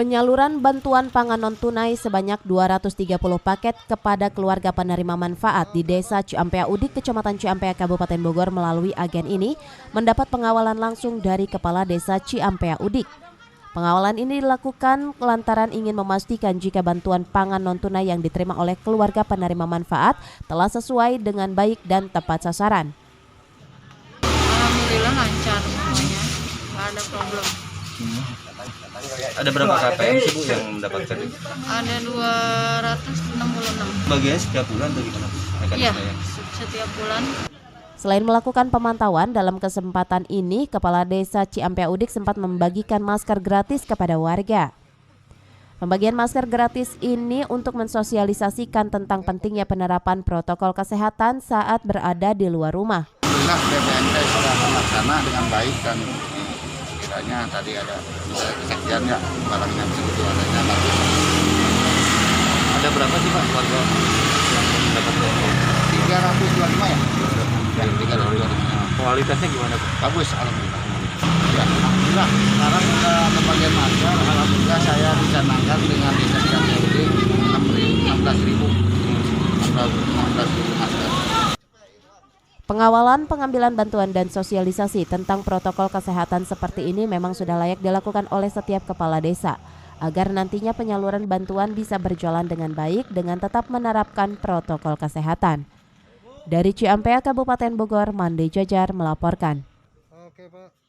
Penyaluran bantuan pangan non-tunai sebanyak 230 paket kepada keluarga penerima manfaat di Desa Ciampea Udik, Kecamatan Ciampea, Kabupaten Bogor melalui agen ini mendapat pengawalan langsung dari Kepala Desa Ciampea Udik. Pengawalan ini dilakukan lantaran ingin memastikan jika bantuan pangan non-tunai yang diterima oleh keluarga penerima manfaat telah sesuai dengan baik dan tepat sasaran. Alhamdulillah lancar semuanya, nggak ada problem. Ada berapa KPM sih Bu yang mendapatkan itu? Ada 266. Bagiannya setiap bulan atau gimana? Iya, setiap bulan. Selain melakukan pemantauan, dalam kesempatan ini Kepala Desa Ciampea Udik sempat membagikan masker gratis kepada warga. Pembagian masker gratis ini untuk mensosialisasikan tentang pentingnya penerapan protokol kesehatan saat berada di luar rumah. Alhamdulillah BPNT sudah terlaksana dengan baik dan kiranya tadi ada kesaksian ya barangnya begitu adanya bagus. Ada berapa sih Pak keluarga yang mendapatkan? 325 ya? Ya, 325. Kualitasnya gimana Pak? Bagus, alhamdulillah. Ya, alhamdulillah. Sekarang kita pembagian masker, alhamdulillah saya dicanangkan dengan Desa Ciampea Udik 16.000 masker. Pengawalan, pengambilan bantuan dan sosialisasi tentang protokol kesehatan seperti ini memang sudah layak dilakukan oleh setiap kepala desa agar nantinya penyaluran bantuan bisa berjalan dengan baik dengan tetap menerapkan protokol kesehatan. Dari Ciampea, Kabupaten Bogor, Mande Jajar melaporkan. Oke, Pak.